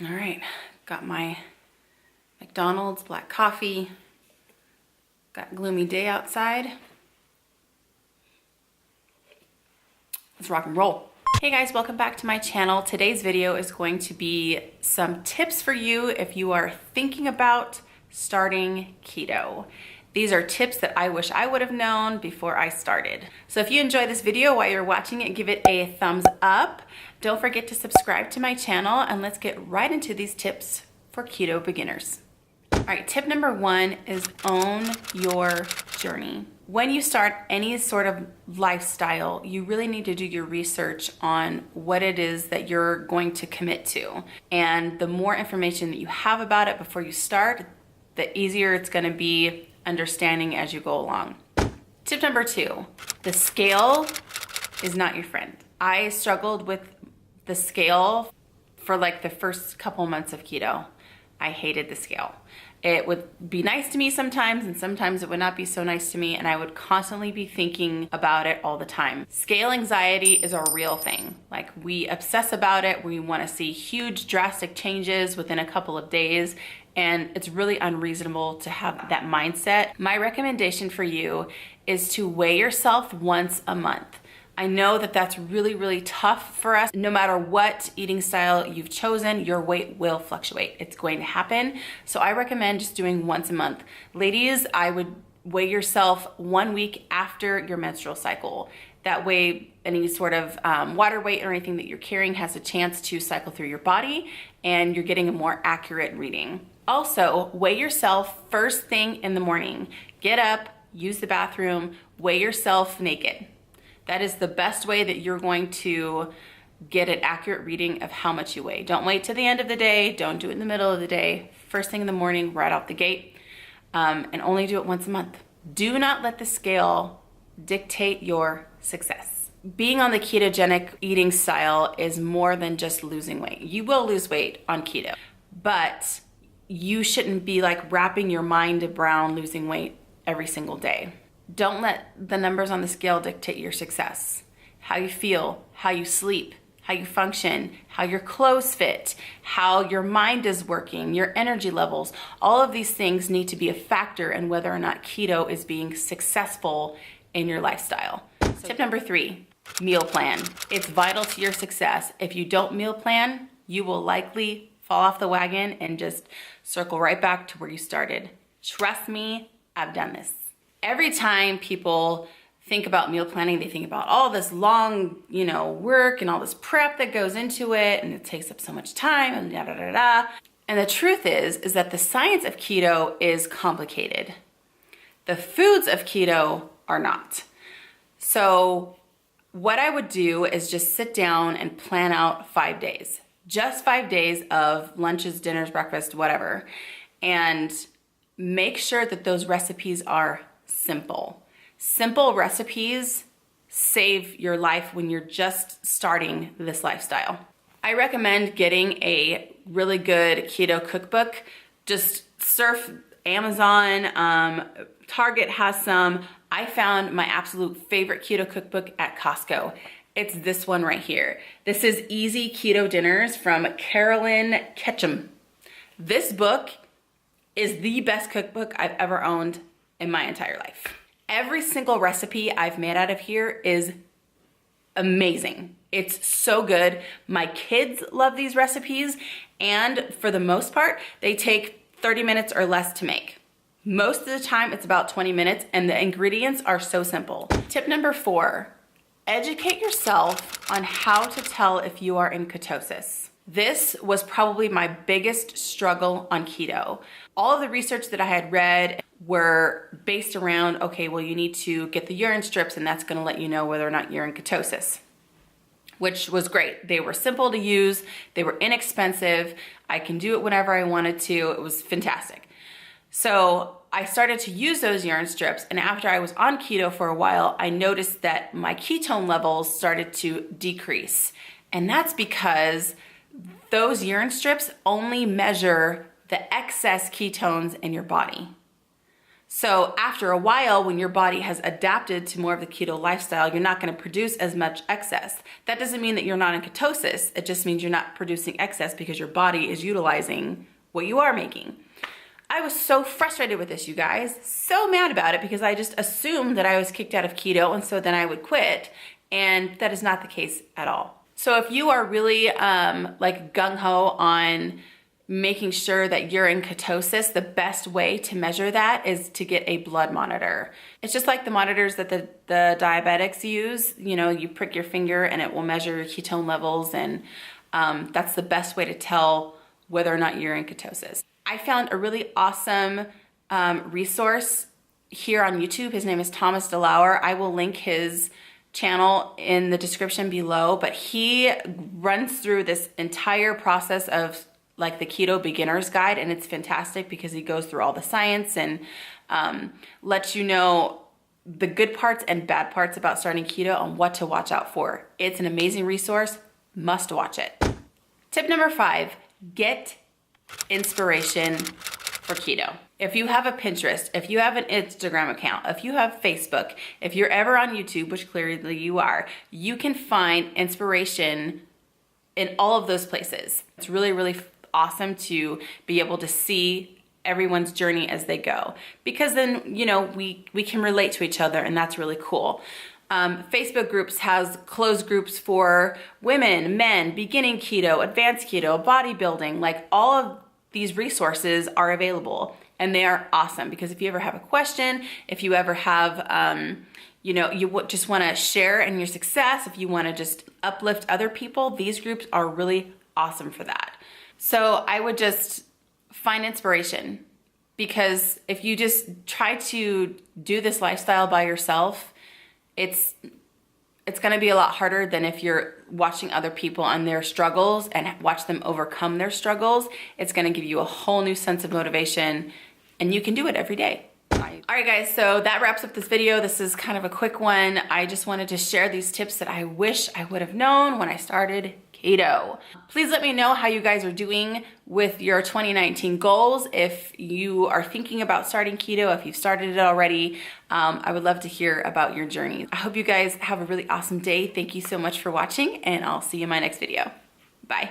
All right, got my McDonald's black coffee. Got a gloomy day outside. Let's rock and roll. Hey guys, welcome back to my channel. Today's video is going to be some tips for you if you are thinking about starting keto. These are tips that I wish I would have known before I started. So if you enjoy this video while you're watching it, give it a thumbs up. Don't forget to subscribe to my channel, and let's get right into these tips for keto beginners. All right, tip number one is own your journey. When you start any sort of lifestyle, you really need to do your research on what it is that you're going to commit to. And the more information that you have about it before you start, the easier it's going to be understanding as you go along. Tip number two, the scale is not your friend. I struggled with the scale for like the first couple months of keto. I hated the scale. It would be nice to me sometimes, and sometimes it would not be so nice to me, and I would constantly be thinking about it all the time. Scale anxiety is a real thing. Like, we obsess about it. We want to see huge, drastic changes within a couple of days, and it's really unreasonable to have that mindset. My recommendation for you is to weigh yourself once a month. I know that that's really, really tough for us. No matter what eating style you've chosen, your weight will fluctuate. It's going to happen. So I recommend just doing once a month. Ladies, I would weigh yourself 1 week after your menstrual cycle. That way, any sort of water weight or anything that you're carrying has a chance to cycle through your body, and you're getting a more accurate reading. Also, weigh yourself first thing in the morning. Get up, use the bathroom, weigh yourself naked. That is the best way that you're going to get an accurate reading of how much you weigh. Don't wait till the end of the day. Don't do it in the middle of the day. First thing in the morning, right out the gate, and only do it once a month. Do not let the scale dictate your success. Being on the ketogenic eating style is more than just losing weight. You will lose weight on keto, but you shouldn't be like wrapping your mind around losing weight every single day. Don't let the numbers on the scale dictate your success. How you feel, how you sleep, how you function, how your clothes fit, how your mind is working, your energy levels. All of these things need to be a factor in whether or not keto is being successful in your lifestyle. Tip number three, meal plan. It's vital to your success. If you don't meal plan, you will likely fall off the wagon and just circle right back to where you started. Trust me, I've done this. Every time people think about meal planning, they think about all this long, work and all this prep that goes into it, and it takes up so much time and da da da da. And the truth is that the science of keto is complicated. The foods of keto are not. So what I would do is just sit down and plan out 5 days. Just 5 days of lunches, dinners, breakfast, whatever. And make sure that those recipes are simple. Simple recipes save your life when you're just starting this lifestyle. I recommend getting a really good keto cookbook. Just surf Amazon, Target has some. I found my absolute favorite keto cookbook at Costco. It's this one right here. This is Easy Keto Dinners from Carolyn Ketchum. This book is the best cookbook I've ever owned in my entire life. Every single recipe I've made out of here is amazing. It's so good. My kids love these recipes, and for the most part, they take 30 minutes or less to make. Most of the time, it's about 20 minutes, and the ingredients are so simple. Tip number four, educate yourself on how to tell if you are in ketosis. This was probably my biggest struggle on keto. All of the research that I had read were based around, okay, well, you need to get the urine strips, and that's going to let you know whether or not you're in ketosis, which was great. They were simple to use. They were inexpensive. I can do it whenever I wanted to. It was fantastic. So I started to use those urine strips, and after I was on keto for a while, I noticed that my ketone levels started to decrease. And that's because those urine strips only measure the excess ketones in your body. So after a while, when your body has adapted to more of the keto lifestyle, you're not going to produce as much excess. That doesn't mean that you're not in ketosis. It just means you're not producing excess because your body is utilizing what you are making. I was so frustrated with this, you guys, so mad about it because I just assumed that I was kicked out of keto and so then I would quit, and that is not the case at all. So if you are really like gung-ho on making sure that you're in ketosis, the best way to measure that is to get a blood monitor. It's just like the monitors that the diabetics use. You know, you prick your finger and it will measure your ketone levels, and that's the best way to tell whether or not you're in ketosis. I found a really awesome resource here on YouTube. His name is Thomas DeLauer. I will link his channel in the description below, but he runs through this entire process of like the keto beginner's guide, and it's fantastic because he goes through all the science and lets you know the good parts and bad parts about starting keto and what to watch out for. It's an amazing resource. Must watch it. Tip number 5, get inspiration for keto. If you have a Pinterest, if you have an Instagram account, if you have Facebook, if you're ever on YouTube, which clearly you are, you can find inspiration in all of those places. It's really, really awesome to be able to see everyone's journey as they go, because then, you know, we can relate to each other, and that's really cool. Facebook groups has closed groups for women, men, beginning keto, advanced keto, bodybuilding, like all of these resources are available, and they are awesome because if you ever have a question, if you ever have, you know, you just want to share in your success, if you want to just uplift other people, these groups are really awesome for that. So I would just find inspiration, because if you just try to do this lifestyle by yourself, it's going to be a lot harder than if you're watching other people on their struggles and watch them overcome their struggles. It's going to give you a whole new sense of motivation, and you can do it every day. All right, guys, so that wraps up this video. This is kind of a quick one. I just wanted to share these tips that I wish I would have known when I started keto. Please let me know how you guys are doing with your 2019 goals. If you are thinking about starting keto, if you've started it already, I would love to hear about your journey. I hope you guys have a really awesome day. Thank you so much for watching, and I'll see you in my next video. Bye.